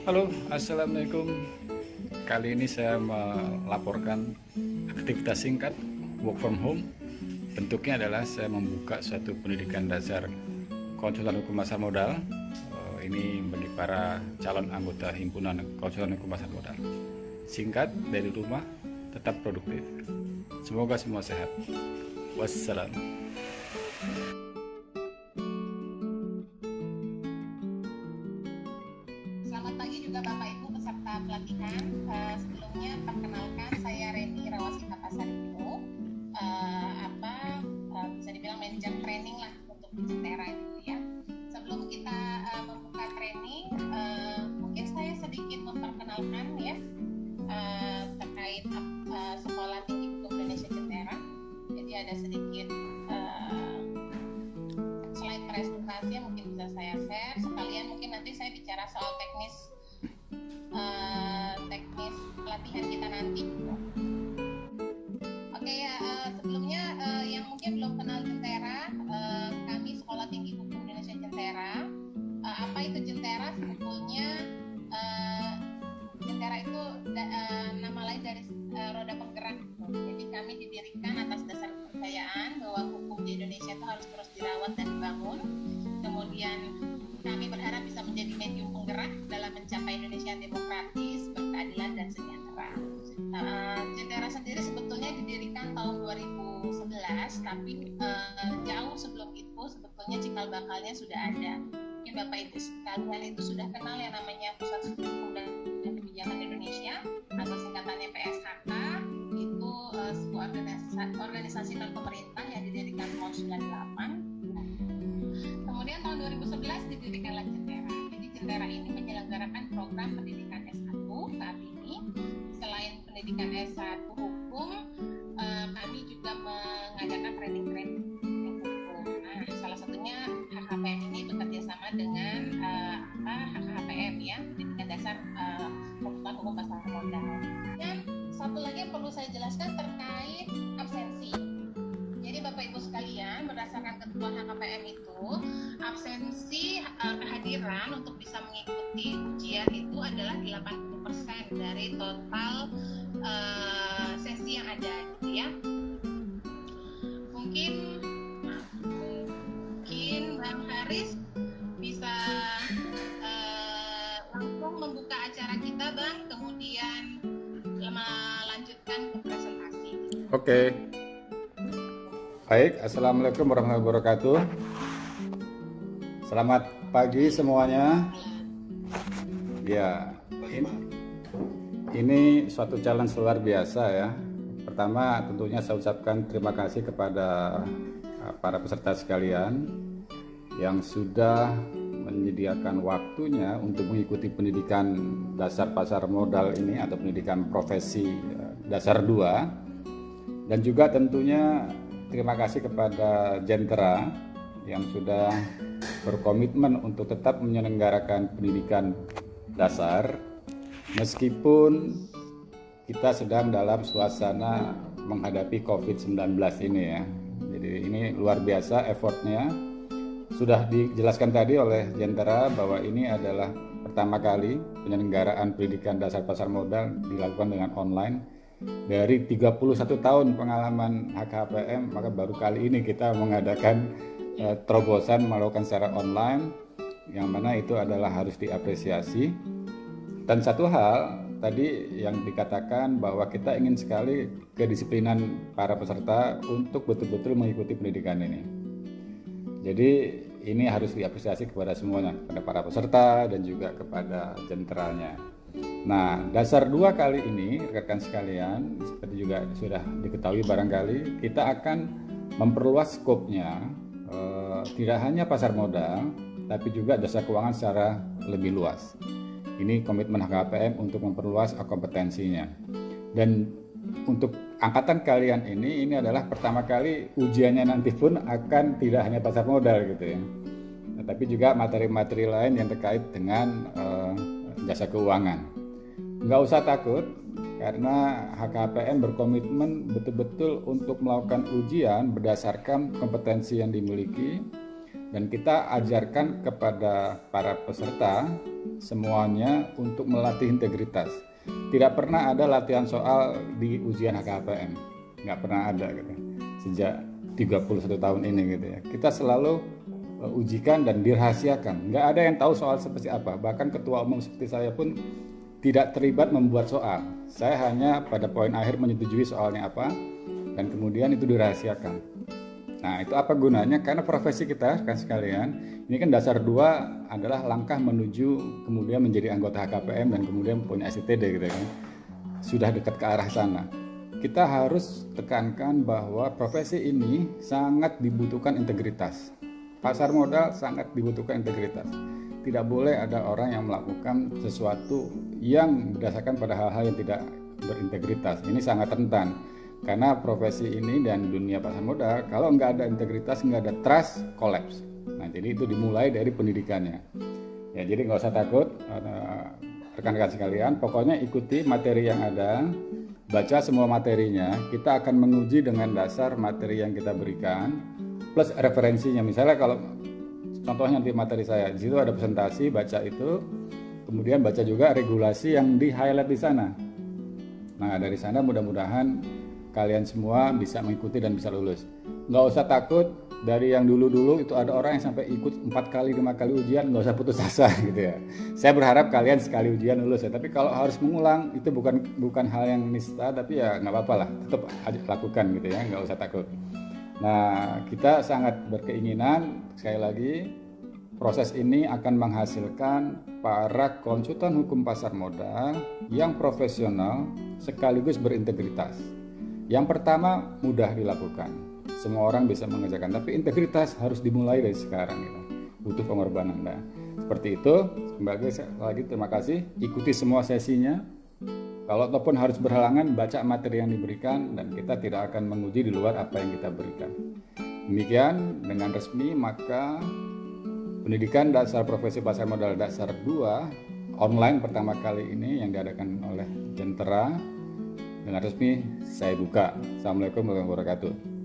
Halo, Assalamualaikum. Kali ini saya melaporkan aktivitas singkat work from home. Bentuknya adalah saya membuka suatu pendidikan dasar konsultan hukum pasar modal. Ini bagi para calon anggota himpunan konsultan hukum pasar modal. Singkat, dari rumah, tetap produktif. Semoga semua sehat. Wassalam. Selamat pagi juga Bapak Ibu peserta pelatihan. Sebelumnya perkenalkan saya Reni Rawasita Pasaribu. Bisa dibilang manajer training lah untuk di Centera itu ya. Sebelum kita membuka training, mungkin saya sedikit memperkenalkan ya terkait Sekolah Tinggi Hukum Indonesia Centera. Jadi ada sedikit slide presentasi yang mungkin bisa saya share. Sekalian mungkin nanti saya bicara soal teknis pelatihan kita nanti. Oke ya, sebelumnya yang mungkin belum kenal Centera, kami Sekolah Tinggi Hukum Indonesia Centera. Apa itu Centera? Sebetulnya Centera itu nama lain dari roda penggerak. Jadi kami didirikan atas dasar kepercayaan bahwa hukum di Indonesia itu harus terus dirawat dan dibangun. Kemudian kami berharap bisa menjadi medium penggerak dalam mencapai Indonesia yang demokratis, berkeadilan dan sejahtera. Centera sendiri sebetulnya didirikan tahun 2011, tapi jauh sebelum itu sebetulnya cikal bakalnya sudah ada. Mungkin Bapak Ibu sekalian itu sudah kenal yang namanya Pusat Studi Hukum dan Kebijakan Indonesia atau singkatannya PSHK. Itu sebuah organisasi non pemerintah yang didirikan tahun 98. Kemudian tahun 2011 didirikanlah Centera. Jadi Centera ini menyelenggarakan program pendidikan S1 saat ini. Selain pendidikan S1 hukum, kami juga mengadakan training hukum. Nah, salah satunya HKPM ini bekerja sama dengan HKPM ya, pendidikan dasar konsultan hukum pasar modal. Dan satu lagi yang perlu saya jelaskan terkait absensi. Jadi Bapak Ibu sekalian, berdasarkan ketentuan HKPM itu, absensi kehadiran untuk bisa mengikuti ujian itu adalah 80% dari total sesi yang ada gitu ya. Mungkin Bang Haris bisa langsung membuka acara kita Bang, kemudian melanjutkan ke presentasi. Oke. Baik, Assalamualaikum warahmatullahi wabarakatuh. Selamat pagi semuanya. Ya, ini suatu challenge luar biasa ya. Pertama, tentunya saya ucapkan terima kasih kepada para peserta sekalian yang sudah menyediakan waktunya untuk mengikuti pendidikan dasar pasar modal ini atau pendidikan profesi dasar 2. Dan juga tentunya terima kasih kepada Centera yang sudah berkomitmen untuk tetap menyelenggarakan pendidikan dasar meskipun kita sedang dalam suasana menghadapi COVID-19 ini ya. Jadi ini luar biasa effortnya. Sudah dijelaskan tadi oleh Centera bahwa ini adalah pertama kali penyelenggaraan pendidikan dasar pasar modal dilakukan dengan online. Dari 31 tahun pengalaman HKPM, maka baru kali ini kita mengadakan terobosan melakukan secara online, yang mana itu adalah harus diapresiasi. Dan satu hal tadi yang dikatakan bahwa kita ingin sekali kedisiplinan para peserta untuk betul-betul mengikuti pendidikan ini. Jadi ini harus diapresiasi kepada semuanya, kepada para peserta dan juga kepada Centeranya. Nah, dasar 2 kali ini, rekan sekalian, seperti juga sudah diketahui barangkali, kita akan memperluas skopnya, tidak hanya pasar modal, tapi juga jasa keuangan secara lebih luas. Ini komitmen HKPM untuk memperluas kompetensinya. Dan untuk angkatan kalian ini adalah pertama kali ujiannya nanti pun akan tidak hanya pasar modal gitu ya, tapi juga materi-materi lain yang terkait dengan jasa keuangan. Nggak usah takut karena HKPM berkomitmen betul-betul untuk melakukan ujian berdasarkan kompetensi yang dimiliki dan kita ajarkan kepada para peserta semuanya untuk melatih integritas. Tidak pernah ada latihan soal di ujian HKPM, nggak pernah ada gitu. Sejak 31 tahun ini gitu ya. Kita selalu ujikan dan dirahasiakan. Nggak ada yang tahu soal seperti apa. Bahkan ketua umum seperti saya pun tidak terlibat membuat soal. Saya hanya pada poin akhir menyetujui soalnya apa, dan kemudian itu dirahasiakan. Nah, itu apa gunanya? Karena profesi kita kan sekalian, ini kan dasar 2 adalah langkah menuju kemudian menjadi anggota HKPM dan kemudian punya STTD gitu kan. Sudah dekat ke arah sana. Kita harus tekankan bahwa profesi ini sangat dibutuhkan integritas. Pasar modal sangat dibutuhkan integritas. Tidak boleh ada orang yang melakukan sesuatu yang berdasarkan pada hal-hal yang tidak berintegritas. Ini sangat rentan. Karena profesi ini dan dunia pasar modal, kalau nggak ada integritas, nggak ada trust, collapse. Nah, jadi itu dimulai dari pendidikannya. Ya, jadi nggak usah takut, rekan-rekan sekalian. Pokoknya ikuti materi yang ada, baca semua materinya. Kita akan menguji dengan dasar materi yang kita berikan, plus referensinya. Misalnya kalau contohnya nanti materi saya, di situ ada presentasi, baca itu, kemudian baca juga regulasi yang di highlight di sana. Nah, dari sana mudah-mudahan kalian semua bisa mengikuti dan bisa lulus. Nggak usah takut, dari yang dulu-dulu itu ada orang yang sampai ikut 4 kali, 5 kali ujian, nggak usah putus asa gitu ya. Saya berharap kalian sekali ujian lulus ya, tapi kalau harus mengulang itu bukan hal yang nista, tapi ya nggak apa-apa lah, tetap lakukan gitu ya, nggak usah takut. Nah, kita sangat berkeinginan, sekali lagi, proses ini akan menghasilkan para konsultan hukum pasar modal yang profesional sekaligus berintegritas. Yang pertama mudah dilakukan, semua orang bisa mengerjakan, tapi integritas harus dimulai dari sekarang gitu. Butuh pengorbanan. Nah, seperti itu. Kembali lagi terima kasih, ikuti semua sesinya. Kalau ataupun harus berhalangan, baca materi yang diberikan dan kita tidak akan menguji di luar apa yang kita berikan. Demikian, dengan resmi maka pendidikan dasar profesi pasar modal dasar 2 online pertama kali ini yang diadakan oleh Jentera dengan resmi saya buka. Assalamualaikum warahmatullahi wabarakatuh.